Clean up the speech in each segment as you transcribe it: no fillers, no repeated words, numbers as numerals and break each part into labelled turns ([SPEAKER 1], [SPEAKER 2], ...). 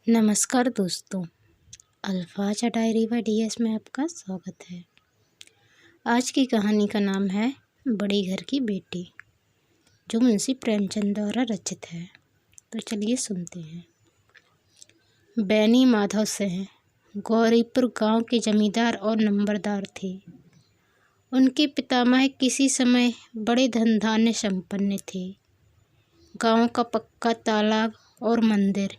[SPEAKER 1] नमस्कार दोस्तों, अल्फाज डायरी बाय DS में आपका स्वागत है। आज की कहानी का नाम है बड़ी घर की बेटी, जो मुंशी प्रेमचंद द्वारा रचित है। तो चलिए सुनते हैं। बैनी माधव सिंह गौरीपुर गांव के जमींदार और नंबरदार थे। उनके पितामह किसी समय बड़े धन धान्य संपन्न थे। गांव का पक्का तालाब और मंदिर,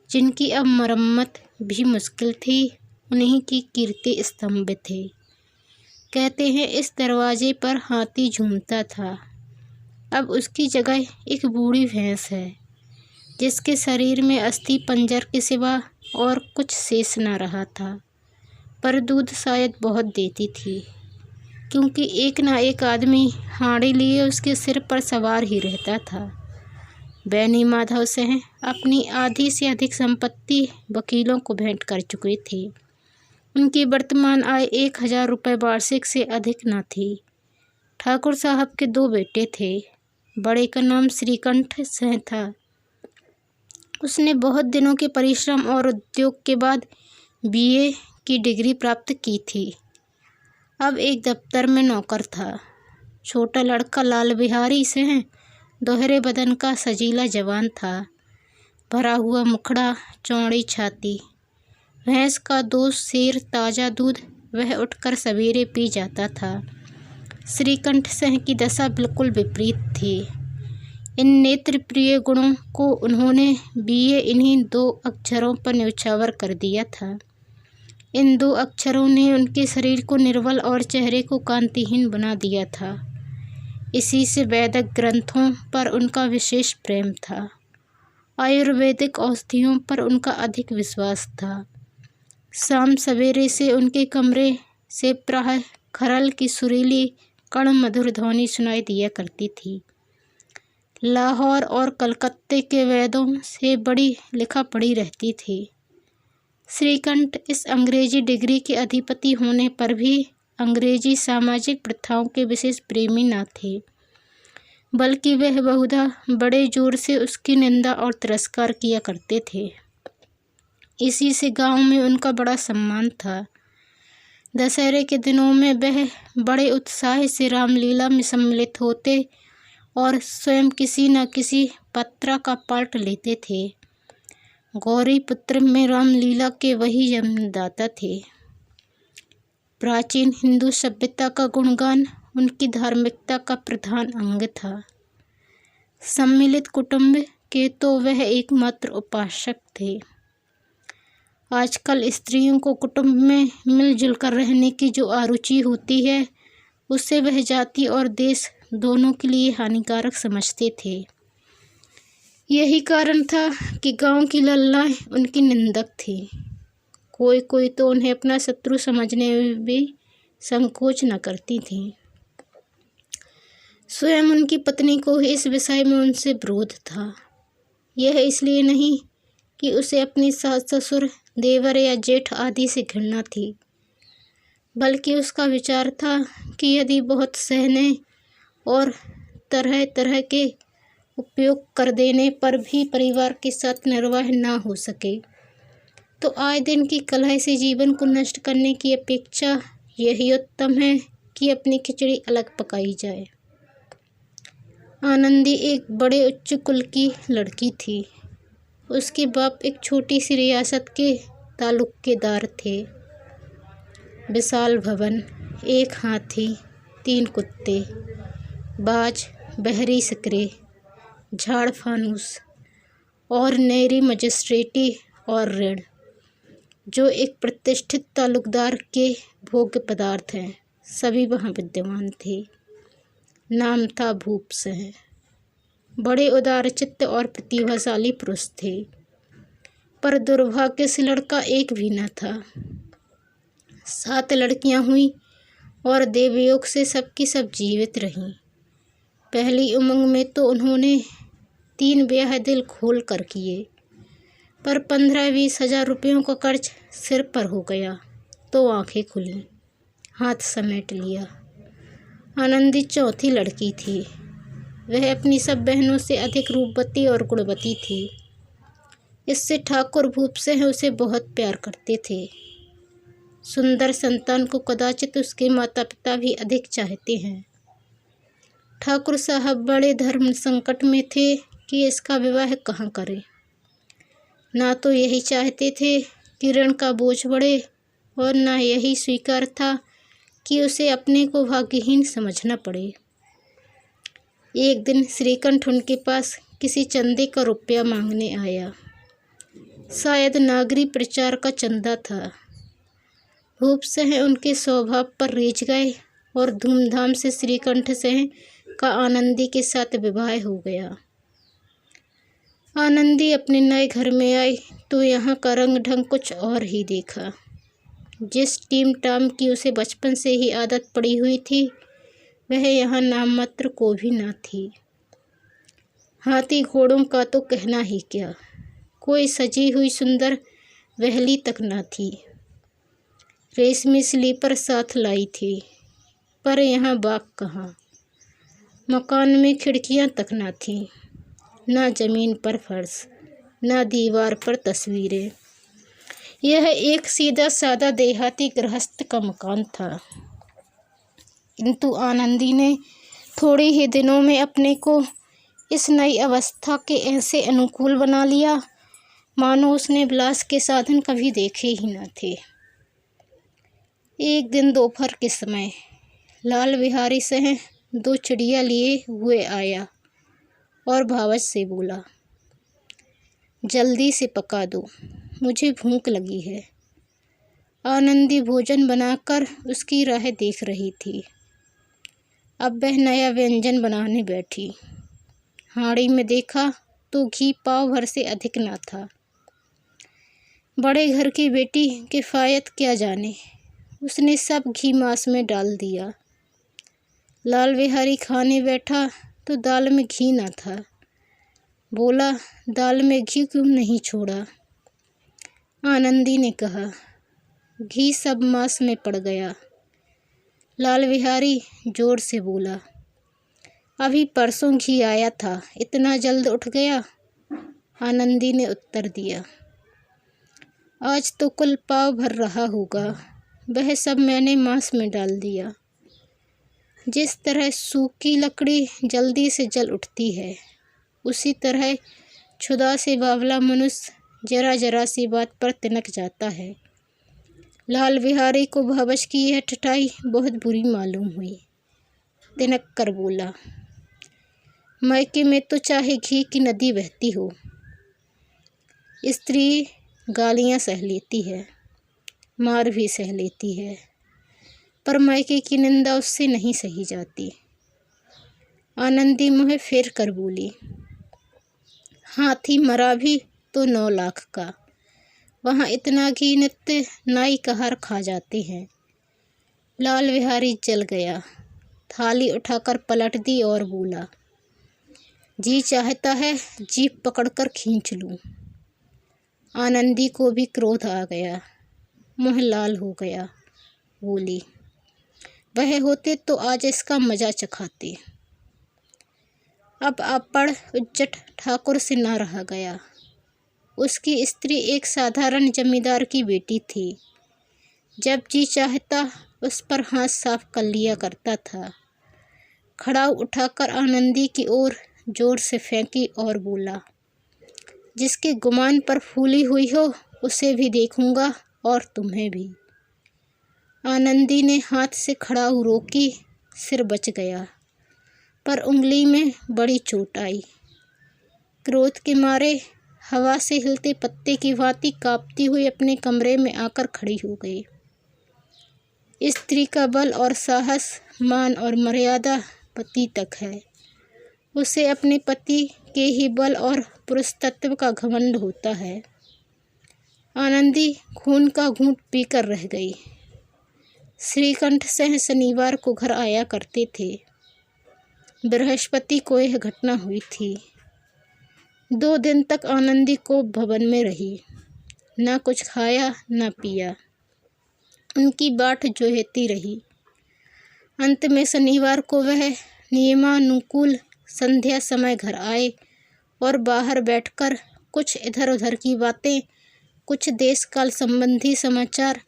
[SPEAKER 1] जिनकी अब मरम्मत भी मुश्किल थी, उन्हीं की कीर्ति स्तंभ थे। कहते हैं इस दरवाजे पर हाथी झूमता था। अब उसकी जगह एक बूढ़ी भैंस है, जिसके शरीर में अस्थि पंजर के सिवा और कुछ शेष न रहा था, पर दूध शायद बहुत देती थी, क्योंकि एक न एक आदमी हांडी लिए उसके सिर पर सवार ही रहता था। बैनी माधव सिंह अपनी आधी से अधिक संपत्ति वकीलों को भेंट कर चुके थे। उनकी वर्तमान आय 1000 रुपये वार्षिक से अधिक न थी। ठाकुर साहब के 2 बेटे थे। बड़े का नाम श्रीकंठ सिंह था। उसने बहुत दिनों के परिश्रम और उद्योग के बाद BA की डिग्री प्राप्त की थी। अब एक दफ्तर में नौकर था। छोटा लड़का लाल बिहारी सिंह दोहरे बदन का सजीला जवान था। भरा हुआ मुखड़ा, चौड़ी छाती। भैंस का 2 सेर ताज़ा दूध वह उठकर सवेरे पी जाता था। श्रीकंठ सिंह की दशा बिल्कुल विपरीत थी। इन नेत्र प्रिय गुणों को उन्होंने BA इन्हीं 2 अक्षरों पर न्यौछावर कर दिया था। इन 2 अक्षरों ने उनके शरीर को निर्बल और चेहरे को कांतिहीन बना दिया था। इसी से वैदिक ग्रंथों पर उनका विशेष प्रेम था। आयुर्वेदिक औषधियों पर उनका अधिक विश्वास था। शाम सवेरे से उनके कमरे से प्रायः खरल की सुरीली कण मधुर ध्वनि सुनाई दिया करती थी। लाहौर और कलकत्ते के वैद्यों से बड़ी लिखा पढ़ी रहती थी। श्रीकंठ इस अंग्रेजी डिग्री के अधिपति होने पर भी अंग्रेजी सामाजिक प्रथाओं के विशेष प्रेमी न थे, बल्कि वह बहुधा बड़े जोर से उसकी निंदा और तिरस्कार किया करते थे। इसी से गांव में उनका बड़ा सम्मान था। दशहरे के दिनों में वह बड़े उत्साह से रामलीला में सम्मिलित होते और स्वयं किसी न किसी पात्रा का पाठ लेते थे। गौरीपुत्र में रामलीला के वही जन्मदाता थे। प्राचीन हिंदू सभ्यता का गुणगान उनकी धार्मिकता का प्रधान अंग था। सम्मिलित कुटुंब के तो वह एकमात्र उपासक थे। आजकल स्त्रियों को कुटुंब में मिलजुल कर रहने की जो आरुचि होती है, उससे वह जाति और देश दोनों के लिए हानिकारक समझते थे। यही कारण था कि गांव की लल्लाएं उनकी निंदक थी। कोई तो उन्हें अपना शत्रु समझने में भी संकोच न करती थीं। स्वयं उनकी पत्नी को इस विषय में उनसे विरोध था। यह इसलिए नहीं कि उसे अपनी सास ससुर, देवर या जेठ आदि से घृणा थी, बल्कि उसका विचार था कि यदि बहुत सहने और तरह तरह के उपयोग कर देने पर भी परिवार के साथ निर्वाह न हो सके, तो आए दिन की कलह से जीवन को नष्ट करने की अपेक्षा यही उत्तम है कि अपनी खिचड़ी अलग पकाई जाए। आनंदी एक बड़े उच्च कुल की लड़की थी। उसके बाप एक छोटी सी रियासत के तालुकेदार थे। विशाल भवन, 1 हाथी, 3 कुत्ते, बाज, बहरी सिकरे, झाड़ फानूस और नहरी मजिस्ट्रेटी और ऋण, जो एक प्रतिष्ठित तालुकदार के भोग्य पदार्थ हैं, सभी वहाँ विद्यमान थे। नाम था भूप सिंह। बड़े उदारचित्त और प्रतिभाशाली पुरुष थे, पर दुर्भाग्य से लड़का एक भी न था। 7 लड़कियां हुई और देवयोग से सबकी सब जीवित रहीं। पहली उमंग में तो उन्होंने 3 ब्याह दिल खोल कर किए, पर 15-20 हजार रुपयों का कर्ज सिर पर हो गया तो आंखें खुली, हाथ समेट लिया। आनंदी चौथी लड़की थी। वह अपनी सब बहनों से अधिक रूपवती और गुणवती थी। इससे ठाकुर भूपसिंह उसे बहुत प्यार करते थे। सुंदर संतान को कदाचित उसके माता पिता भी अधिक चाहते हैं। ठाकुर साहब बड़े धर्म संकट में थे कि इसका विवाह कहाँ करें। ना तो यही चाहते थे कि ऋण का बोझ बढ़े और ना यही स्वीकार था कि उसे अपने को भाग्यहीन समझना पड़े। एक दिन श्रीकंठ उनके पास किसी चंदे का रुपया मांगने आया। शायद नागरी प्रचार का चंदा था। भूपसिंह उनके स्वभाव पर रीझ गए और धूमधाम से श्रीकंठ सिंह का आनंदी के साथ विवाह हो गया। आनंदी अपने नए घर में आई तो यहाँ का रंग ढंग कुछ और ही देखा। जिस टीम टाम की उसे बचपन से ही आदत पड़ी हुई थी वह यहाँ नाम मात्र को भी ना थी। हाथी घोड़ों का तो कहना ही क्या, कोई सजी हुई सुंदर वहली तक ना थी। रेशमी स्लीपर साथ लाई थी, पर यहाँ बाग कहाँ। मकान में खिड़कियाँ तक ना थीं, ना जमीन पर फर्श, ना दीवार पर तस्वीरें। यह एक सीधा सादा देहाती गृहस्थ का मकान था। किंतु आनंदी ने थोड़े ही दिनों में अपने को इस नई अवस्था के ऐसे अनुकूल बना लिया मानो उसने विलास के साधन कभी देखे ही न थे। एक दिन दोपहर के समय लाल बिहारी सिंह 2 चिड़िया लिए हुए आया और भावच से बोला, जल्दी से पका दो, मुझे भूख लगी है। आनंदी भोजन बनाकर उसकी राह देख रही थी। अब वह नया व्यंजन बनाने बैठी। हांडी में देखा तो घी पाव भर से अधिक ना था। बड़े घर की बेटी किफ़ायत क्या जाने, उसने सब घी मांस में डाल दिया। लाल बिहारी खाने बैठा तो दाल में घी ना था। बोला, दाल में घी क्यों नहीं छोड़ा? आनंदी ने कहा, घी सब मांस में पड़ गया। लाल बिहारी जोर से बोला, अभी परसों घी आया था, इतना जल्द उठ गया? आनंदी ने उत्तर दिया, आज तो कुल पाव भर रहा होगा, वह सब मैंने मांस में डाल दिया। जिस तरह सूखी लकड़ी जल्दी से जल उठती है, उसी तरह क्षुधा से बावला मनुष्य जरा जरा सी बात पर तिनक जाता है। लाल बिहारी को भवश की यह ठठाई बहुत बुरी मालूम हुई। तिनक कर बोला, मायके में तो चाहे घी की नदी बहती हो, स्त्री गालियाँ सह लेती है, मार भी सह लेती है, पर मायके की निंदा उससे नहीं सही जाती। आनंदी मुँह फेर कर बोली, हाथी मरा भी तो 9 लाख का, वहाँ इतना घी नित्य नाई कहार खा जाते हैं। लाल बिहारी जल गया, थाली उठाकर पलट दी और बोला, जी चाहता है जीभ पकड़कर खींच लूँ। आनंदी को भी क्रोध आ गया, मुँह लाल हो गया। बोली, वह होते तो आज इसका मजा चखाते। अब आपड़ उज्जट ठाकुर से ना रहा गया। उसकी स्त्री एक साधारण जमींदार की बेटी थी। जब जी चाहता उस पर हाथ साफ कर लिया करता था। खड़ाऊ उठाकर आनंदी की ओर जोर से फेंकी और बोला, जिसके गुमान पर फूली हुई हो उसे भी देखूंगा और तुम्हें भी। आनंदी ने हाथ से खड़ाऊ रोकी, सिर बच गया, पर उंगली में बड़ी चोट आई। क्रोध के मारे हवा से हिलते पत्ते की भांति कांपती हुई अपने कमरे में आकर खड़ी हो गई। स्त्री का बल और साहस, मान और मर्यादा पति तक है। उसे अपने पति के ही बल और पुरुष तत्व का घमंड होता है। आनंदी खून का घूंट पीकर रह गई। श्रीकंठ सिंह शनिवार को घर आया करते थे। बृहस्पति को यह घटना हुई थी। 2 दिन तक आनंदी को भवन में रही, ना कुछ खाया ना पिया, उनकी बाट जोहती रही। अंत में शनिवार को वह नियमानुकूल संध्या समय घर आए और बाहर बैठकर कुछ इधर उधर की बातें, कुछ देश काल संबंधी समाचार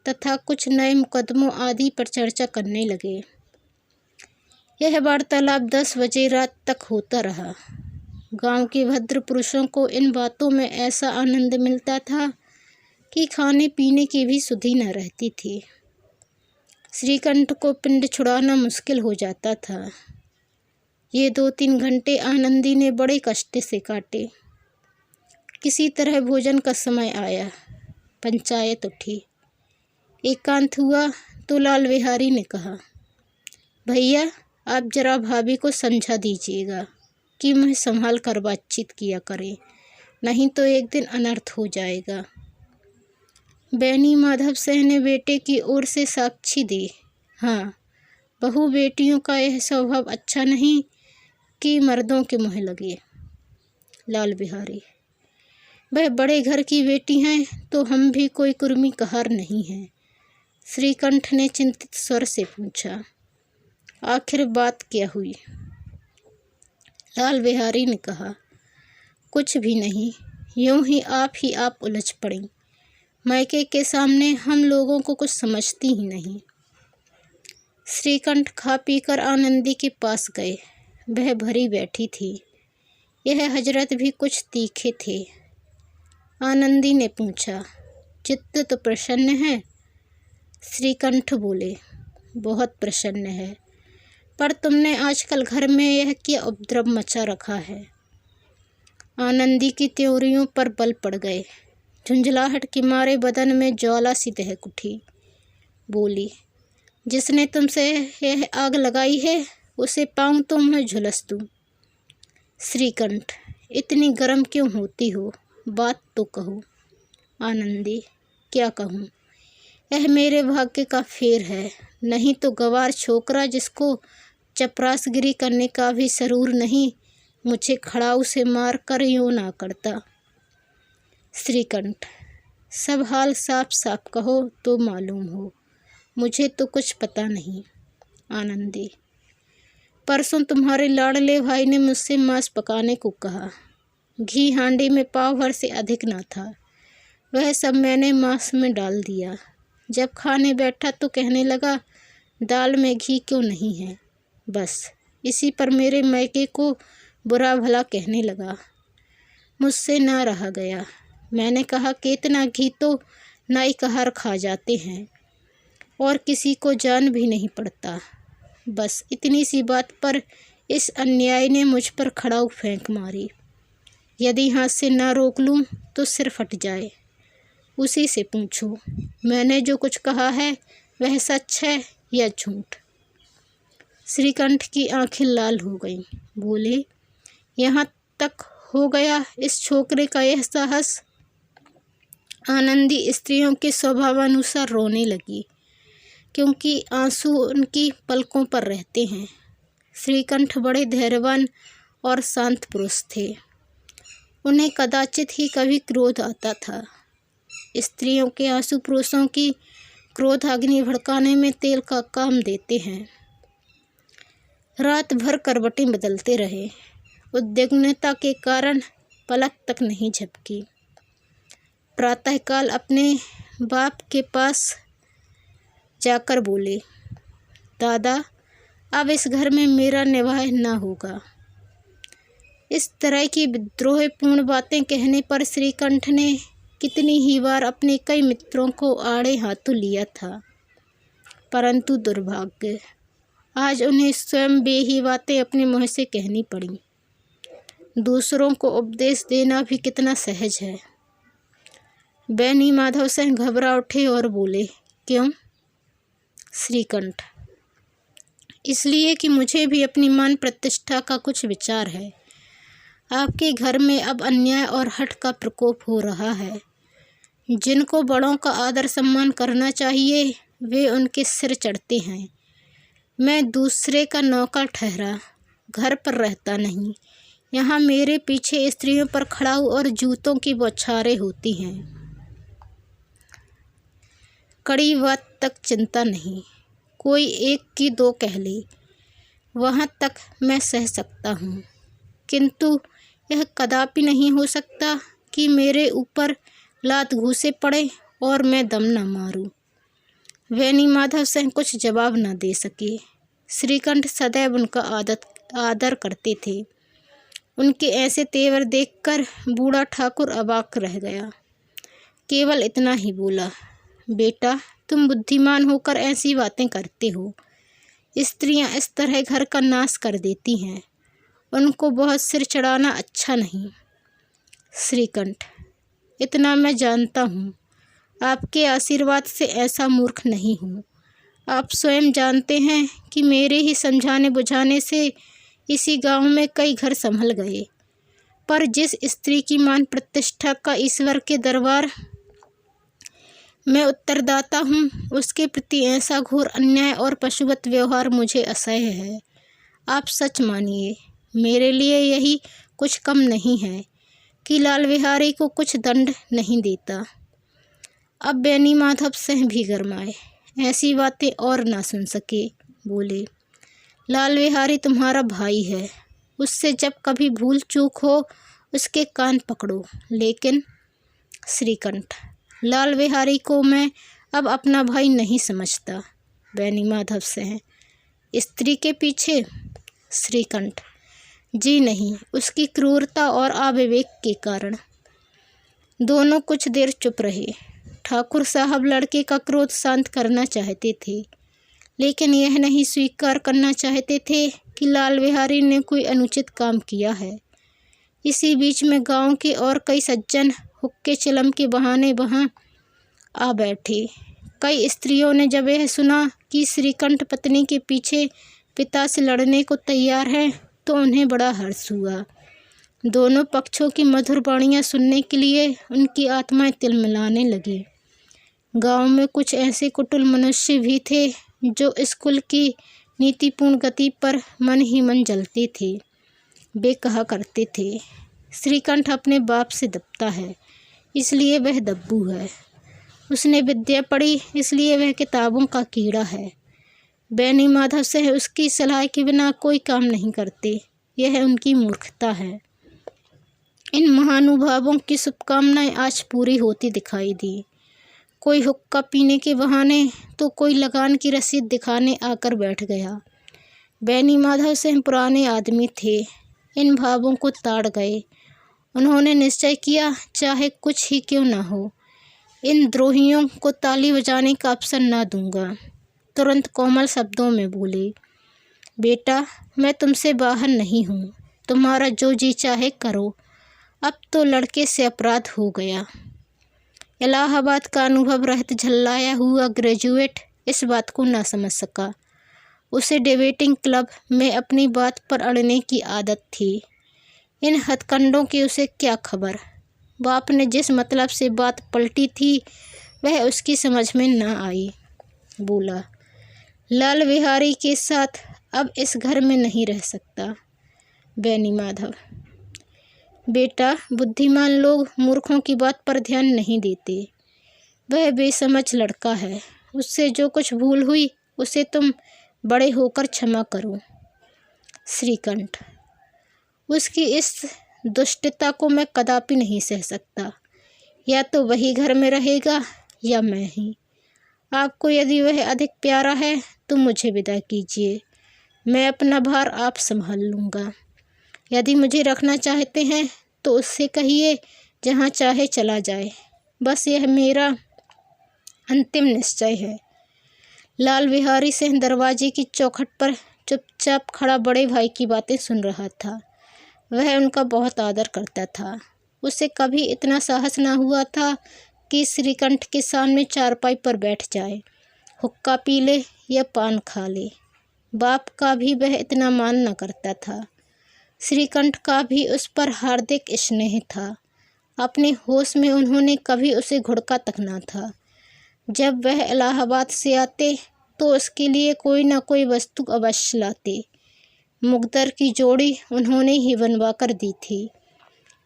[SPEAKER 1] तथा कुछ नए मुकदमों आदि पर चर्चा करने लगे। यह वार्तालाप 10 बजे रात तक होता रहा। गांव के भद्र पुरुषों को इन बातों में ऐसा आनंद मिलता था कि खाने पीने की भी सुधि न रहती थी। श्रीकंठ को पिंड छुड़ाना मुश्किल हो जाता था। ये 2-3 घंटे आनंदी ने बड़े कष्ट से काटे। किसी तरह भोजन का समय आया, पंचायत उठी। एकांत हुआ तो लाल बिहारी ने कहा, भैया आप जरा भाभी को समझा दीजिएगा कि मैं संभाल कर बातचीत किया करें, नहीं तो एक दिन अनर्थ हो जाएगा। बैनी माधव सिंह ने बेटे की ओर से साक्षी दी। हाँ, बहू बेटियों का यह स्वभाव अच्छा नहीं कि मर्दों के मुँह लगे। लाल बिहारी, वह बड़े घर की बेटी हैं तो हम भी कोई कुर्मी कहार नहीं हैं। श्रीकंठ ने चिंतित स्वर से पूछा, आखिर बात क्या हुई? लाल बिहारी ने कहा, कुछ भी नहीं, यूं ही आप उलझ पड़ी। मायके के सामने हम लोगों को कुछ समझती ही नहीं। श्रीकंठ खा पीकर आनंदी के पास गए। वह भरी बैठी थी। यह हजरत भी कुछ तीखे थे। आनंदी ने पूछा, चित्त तो प्रसन्न है? श्रीकंठ बोले, बहुत प्रसन्न है, पर तुमने आजकल घर में यह क्या उपद्रव मचा रखा है? आनंदी की त्योरियों पर बल पड़ गए। झुंझलाहट के मारे बदन में ज्वाला सी दहक उठी। बोली, जिसने तुमसे यह आग लगाई है उसे पाऊं तो मैं झुलस दूं। श्रीकंठ, इतनी गर्म क्यों होती हो? बात तो कहो। आनंदी, क्या कहूँ? यह मेरे भाग्य का फेर है, नहीं तो गवार छोकरा जिसको चपरासगिरी करने का भी सरूर नहीं, मुझे खड़ाऊ से मार कर यूँ ना करता। श्रीकंठ, सब हाल साफ साफ कहो तो मालूम हो, मुझे तो कुछ पता नहीं। आनंदी, परसों तुम्हारे लाडले भाई ने मुझसे मांस पकाने को कहा। घी हांडी में पाव भर से अधिक ना था। वह सब मैंने मांस में डाल दिया। जब खाने बैठा तो कहने लगा, दाल में घी क्यों नहीं है? बस इसी पर मेरे मैके को बुरा भला कहने लगा। मुझसे ना रहा गया। मैंने कहा कि इतना घी तो नाई कहार खा जाते हैं और किसी को जान भी नहीं पड़ता। बस इतनी सी बात पर इस अन्याय ने मुझ पर खड़ाऊ फेंक मारी। यदि हाथ से ना रोक लूं तो सिर फट जाए। उसी से पूछो, मैंने जो कुछ कहा है वह सच है या झूठ? श्रीकंठ की आंखें लाल हो गईं। बोले, यहाँ तक हो गया इस छोकरे का यह साहस? आनंदी स्त्रियों के स्वभावानुसार रोने लगी, क्योंकि आंसू उनकी पलकों पर रहते हैं। श्रीकंठ बड़े धैर्यवान और शांत पुरुष थे। उन्हें कदाचित ही कभी क्रोध आता था। स्त्रियों के आंसू पुरुषों की क्रोधाग्नि भड़काने में तेल का काम देते हैं। रात भर करवटें बदलते रहे। उद्विग्नता के कारण पलक तक नहीं झपकी। प्रातःकाल अपने बाप के पास जाकर बोले, दादा अब इस घर में मेरा निवाह न होगा। इस तरह की विद्रोहपूर्ण बातें कहने पर श्रीकंठ ने कितनी ही बार अपने कई मित्रों को आड़े हाथों लिया था, परंतु दुर्भाग्य, आज उन्हें स्वयं वे ही बातें अपने मुँह से कहनी पड़ी। दूसरों को उपदेश देना भी कितना सहज है। बैनी माधव सिंह घबरा उठे और बोले, क्यों? श्रीकंठ, इसलिए कि मुझे भी अपनी मान प्रतिष्ठा का कुछ विचार है। आपके घर में अब अन्याय और हठ का प्रकोप हो रहा है। जिनको बड़ों का आदर सम्मान करना चाहिए वे उनके सिर चढ़ते हैं। मैं दूसरे का नौकर ठहरा, घर पर रहता नहीं। यहाँ मेरे पीछे स्त्रियों पर खड़ाऊ और जूतों की बौछारें होती हैं। कड़ी बात तक चिंता नहीं, कोई एक की दो कह ले, वहाँ तक मैं सह सकता हूँ, किंतु यह कदापि नहीं हो सकता कि मेरे ऊपर लात घूंसे पड़े और मैं दम न मारूं। बेनी माधव सिंह कुछ जवाब न दे सके। श्रीकंठ सदैव उनका आदर करते थे। उनके ऐसे तेवर देखकर बूढ़ा ठाकुर अवाक रह गया। केवल इतना ही बोला, बेटा तुम बुद्धिमान होकर ऐसी बातें करते हो। स्त्रियां इस तरह घर का नाश कर देती हैं। उनको बहुत सिर चढ़ाना अच्छा नहीं। श्रीकंठ, इतना मैं जानता हूँ। आपके आशीर्वाद से ऐसा मूर्ख नहीं हूँ। आप स्वयं जानते हैं कि मेरे ही समझाने बुझाने से इसी गांव में कई घर संभल गए। पर जिस स्त्री की मान प्रतिष्ठा का ईश्वर के दरबार में उत्तरदाता हूँ, उसके प्रति ऐसा घोर अन्याय और पशुवत व्यवहार मुझे असह्य है। आप सच मानिए, मेरे लिए यही कुछ कम नहीं है कि लाल बिहारी को कुछ दंड नहीं देता। अब बेनी माधव सिंह भी गरमाए, ऐसी बातें और ना सुन सके। बोले, लाल बिहारी तुम्हारा भाई है। उससे जब कभी भूल चूक हो उसके कान पकड़ो। लेकिन श्रीकंठ, लाल बिहारी को मैं अब अपना भाई नहीं समझता। बेनी माधव सिंह, स्त्री के पीछे? श्रीकंठ, जी नहीं, उसकी क्रूरता और अविवेक के कारण। दोनों कुछ देर चुप रहे। ठाकुर साहब लड़के का क्रोध शांत करना चाहते थे, लेकिन यह नहीं स्वीकार करना चाहते थे कि लाल बिहारी ने कोई अनुचित काम किया है। इसी बीच में गांव के और कई सज्जन हुक्के चिलम के बहाने वहां आ बैठे। कई स्त्रियों ने जब यह सुना कि श्रीकंठ पत्नी के पीछे पिता से लड़ने को तैयार है तो उन्हें बड़ा हर्ष हुआ। दोनों पक्षों की मधुर वाणियाँ सुनने के लिए उनकी आत्माएं तिलमिलाने लगी। गांव में कुछ ऐसे कुटिल मनुष्य भी थे जो स्कूल की नीतिपूर्ण गति पर मन ही मन जलते थे। वे कहा करते थे, श्रीकंठ अपने बाप से दबता है, इसलिए वह दब्बू है। उसने विद्या पढ़ी, इसलिए वह किताबों का कीड़ा है। बेनी माधव से उसकी सलाह के बिना कोई काम नहीं करते। यह उनकी मूर्खता है। इन महानुभावों की शुभकामनाएं आज पूरी होती दिखाई दी। कोई हुक्का पीने के बहाने तो कोई लगान की रसीद दिखाने आकर बैठ गया। बेनी माधव सिंह पुराने आदमी थे, इन भावों को ताड़ गए। उन्होंने निश्चय किया, चाहे कुछ ही क्यों न हो, इन द्रोहियों को ताली बजाने का अवसर न दूंगा। तुरंत कोमल शब्दों में बोले, बेटा मैं तुमसे बाहर नहीं हूँ, तुम्हारा जो जी चाहे करो। अब तो लड़के से अपराध हो गया। इलाहाबाद का अनुभव रहित झल्लाया हुआ ग्रेजुएट इस बात को ना समझ सका। उसे डिबेटिंग क्लब में अपनी बात पर अड़ने की आदत थी। इन हथकंडों की उसे क्या खबर। बाप ने जिस मतलब से बात पलटी थी वह उसकी समझ में न आई। बोला, लाल बिहारी के साथ अब इस घर में नहीं रह सकता। बेनी माधव, बेटा बुद्धिमान लोग मूर्खों की बात पर ध्यान नहीं देते। वह बेसमझ लड़का है, उससे जो कुछ भूल हुई उसे तुम बड़े होकर क्षमा करो। श्रीकंठ, उसकी इस दुष्टता को मैं कदापि नहीं सह सकता। या तो वही घर में रहेगा या मैं ही। आपको यदि वह अधिक प्यारा है तो मुझे विदा कीजिए, मैं अपना भार आप संभाल लूँगा। यदि मुझे रखना चाहते हैं तो उससे कहिए जहाँ चाहे चला जाए, बस यह मेरा अंतिम निश्चय है। लाल बिहारी सिंह दरवाजे की चौखट पर चुपचाप खड़ा बड़े भाई की बातें सुन रहा था। वह उनका बहुत आदर करता था। उसे कभी इतना साहस न हुआ था कि श्रीकंठ के सामने चारपाई पर बैठ जाए, हुक्का पी ले या पान खा ले। बाप का भी वह इतना मान न करता था। श्रीकंठ का भी उस पर हार्दिक स्नेह था। अपने होश में उन्होंने कभी उसे घुड़का तक न था। जब वह इलाहाबाद से आते तो उसके लिए कोई न कोई वस्तु अवश्य लाते। मुकद्दर की जोड़ी उन्होंने ही बनवा कर दी थी।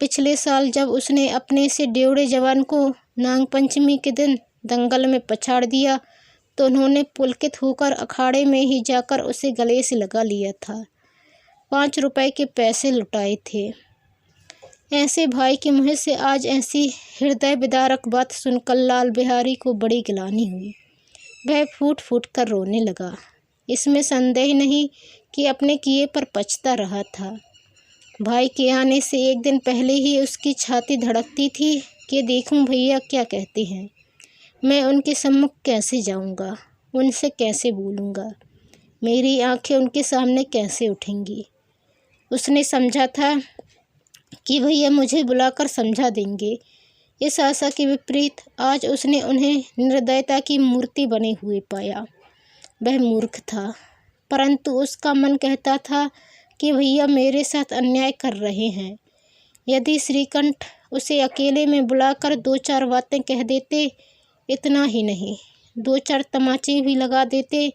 [SPEAKER 1] पिछले साल जब उसने अपने से डेवड़े जवान को नाग पंचमी के दिन दंगल में पछाड़ दिया तो उन्होंने पुलकित होकर अखाड़े में ही जाकर उसे गले से लगा लिया था। 5 रुपए के पैसे लुटाए थे। ऐसे भाई के मुँह से आज ऐसी हृदय विदारक बात सुनकर लाल बिहारी को बड़ी गिलानी हुई। वह फूट फूट कर रोने लगा। इसमें संदेह नहीं कि अपने किए पर पछता रहा था। भाई के आने से एक दिन पहले ही उसकी छाती धड़कती थी कि देखूं भैया क्या कहते हैं। मैं उनके सम्मुख कैसे जाऊंगा, उनसे कैसे बोलूंगा, मेरी आंखें उनके सामने कैसे उठेंगी। उसने समझा था कि भैया मुझे बुलाकर समझा देंगे। इस आशा के विपरीत आज उसने उन्हें निर्दयता की मूर्ति बने हुए पाया। वह मूर्ख था, परंतु उसका मन कहता था कि भैया मेरे साथ अन्याय कर रहे हैं। यदि श्रीकंठ उसे अकेले में बुलाकर 2-4 बातें कह देते, इतना ही नहीं 2-4 तमाचे भी लगा देते,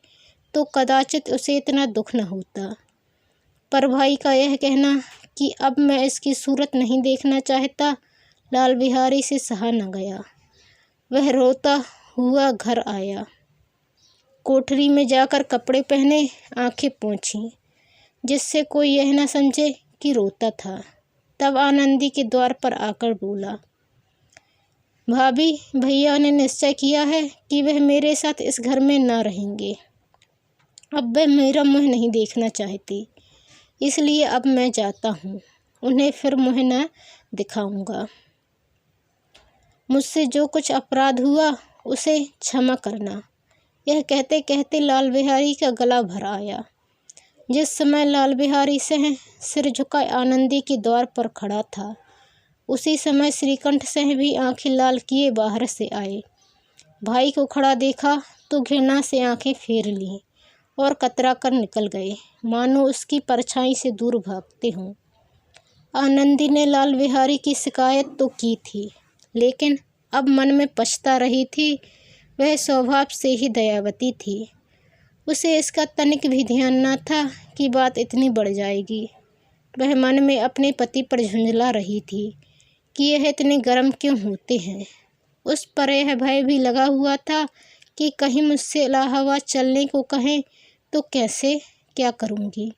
[SPEAKER 1] तो कदाचित उसे इतना दुख न होता। पर भाई का यह कहना कि अब मैं इसकी सूरत नहीं देखना चाहता, लाल बिहारी से सहा न गया। वह रोता हुआ घर आया। कोठरी में जाकर कपड़े पहने, आंखें पोंछीं, जिससे कोई यह न समझे कि रोता था। तब आनंदी के द्वार पर आकर बोला, भाभी, भैया ने निश्चय किया है कि वह मेरे साथ इस घर में न रहेंगे। अब वह मेरा मुँह नहीं देखना चाहती, इसलिए अब मैं जाता हूँ। उन्हें फिर मुँह न दिखाऊंगा। मुझसे जो कुछ अपराध हुआ उसे क्षमा करना। यह कहते कहते लाल बिहारी का गला भर आया। जिस समय लाल बिहारी सिंह सिर झुकाए आनंदी के द्वार पर खड़ा था, उसी समय श्रीकंठ सिंह भी आंखें लाल किए बाहर से आए। भाई को खड़ा देखा तो घृणा से आंखें फेर लीं और कतरा कर निकल गए, मानो उसकी परछाई से दूर भागते हों। आनंदी ने लाल बिहारी की शिकायत तो की थी, लेकिन अब मन में पछता रही थी। वह स्वभाव से ही दयावती थी। उसे इसका तनिक भी ध्यान न था कि बात इतनी बढ़ जाएगी। वह मन में अपने पति पर झुंझला रही थी कि यह इतने गर्म क्यों होते हैं। उस पर यह भय भी लगा हुआ था कि कहीं मुझसे इलाहाबाद चलने को कहें तो कैसे क्या करूँगी।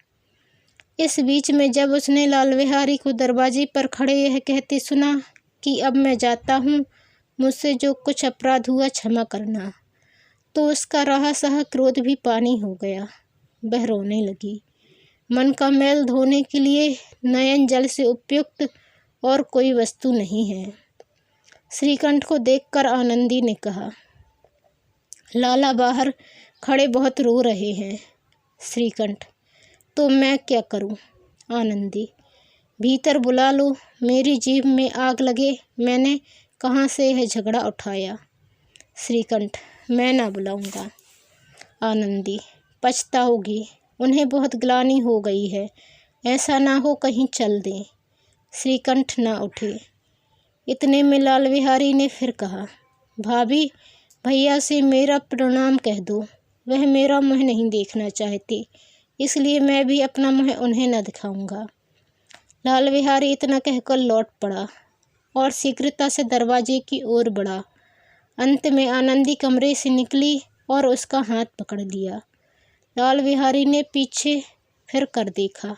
[SPEAKER 1] इस बीच में जब उसने लाल बिहारी को दरवाजे पर खड़े यह कहते सुना कि अब मैं जाता हूँ, मुझसे जो कुछ अपराध हुआ क्षमा करना, तो उसका रहा सहा क्रोध भी पानी हो गया। वह रोने लगी। मन का मैल धोने के लिए नयन जल से उपयुक्त और कोई वस्तु नहीं है। श्रीकंठ को देखकर आनंदी ने कहा, लाला बाहर खड़े बहुत रो रहे हैं। श्रीकंठ, तो मैं क्या करूं? आनंदी, भीतर बुला लो, मेरी जीभ में आग लगे, मैंने कहाँ से यह झगड़ा उठाया। श्रीकंठ, मैं ना बुलाऊंगा। आनंदी, पछताओगी, उन्हें बहुत ग्लानि हो गई है, ऐसा ना हो कहीं चल दें। श्रीकंठ ना उठे। इतने में लाल बिहारी ने फिर कहा, भाभी, भैया से मेरा प्रणाम कह दो। वह मेरा मुँह नहीं देखना चाहते, इसलिए मैं भी अपना मुँह उन्हें न दिखाऊंगा। लाल बिहारी इतना कहकर लौट पड़ा और शीघ्रता से दरवाजे की ओर बढ़ा। अंत में आनंदी कमरे से निकली और उसका हाथ पकड़ लिया। लाल बिहारी ने पीछे फिर कर देखा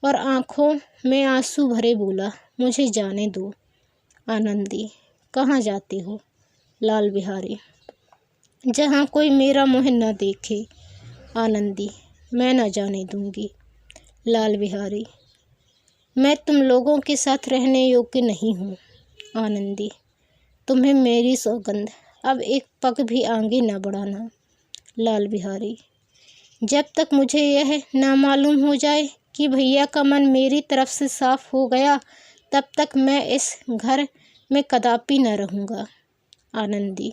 [SPEAKER 1] और आंखों में आंसू भरे बोला, मुझे जाने दो। आनंदी, कहाँ जाते हो? लाल बिहारी, जहाँ कोई मेरा मुँह न देखे। आनंदी, मैं न जाने दूंगी। लाल बिहारी, मैं तुम लोगों के साथ रहने योग्य नहीं हूँ। आनंदी, तुम्हें मेरी सौगंध, अब एक पग भी आगे न बढ़ाना। लाल बिहारी, जब तक मुझे यह ना मालूम हो जाए कि भैया का मन मेरी तरफ से साफ हो गया, तब तक मैं इस घर में कदापि न रहूँगा। आनंदी,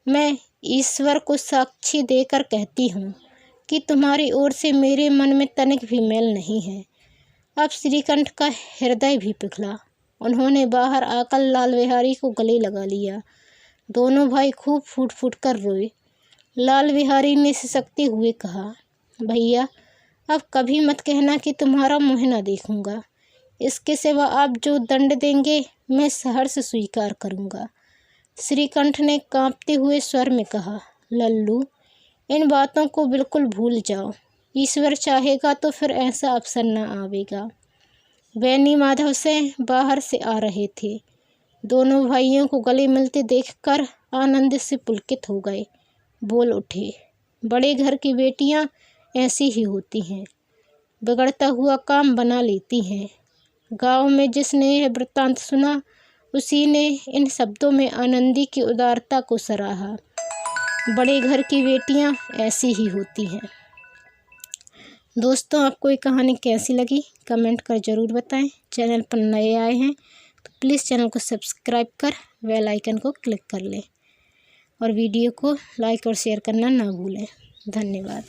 [SPEAKER 1] मैं ईश्वर को साक्षी देकर कहती हूँ कि तुम्हारी ओर से मेरे मन में तनिक भी मैल नहीं है। अब श्रीकंठ का हृदय भी पिघला। उन्होंने बाहर आकर लाल बिहारी को गले लगा लिया। दोनों भाई खूब फूट फूट कर रोए। लाल बिहारी ने सिसकते हुए कहा, भैया, अब कभी मत कहना कि तुम्हारा मुँह न देखूंगा। इसके सिवा आप जो दंड देंगे मैं सहर्ष स्वीकार करूंगा। श्रीकंठ ने कांपते हुए स्वर में कहा, लल्लू, इन बातों को बिल्कुल भूल जाओ। ईश्वर चाहेगा तो फिर ऐसा अवसर न आवेगा। बहनी माधव से बाहर से आ रहे थे। दोनों भाइयों को गले मिलते देखकर आनंद से पुलकित हो गए। बोल उठे, बड़े घर की बेटियां ऐसी ही होती हैं, बिगड़ता हुआ काम बना लेती हैं। गांव में जिसने यह वृत्तांत सुना उसी ने इन शब्दों में आनंदी की उदारता को सराहा। बड़े घर की बेटियां ऐसी ही होती हैं। दोस्तों, आपको ये कहानी कैसी लगी कमेंट कर ज़रूर बताएं। चैनल पर नए आए हैं तो प्लीज़ चैनल को सब्सक्राइब कर बेल आइकन को क्लिक कर लें और वीडियो को लाइक और शेयर करना ना भूलें। धन्यवाद।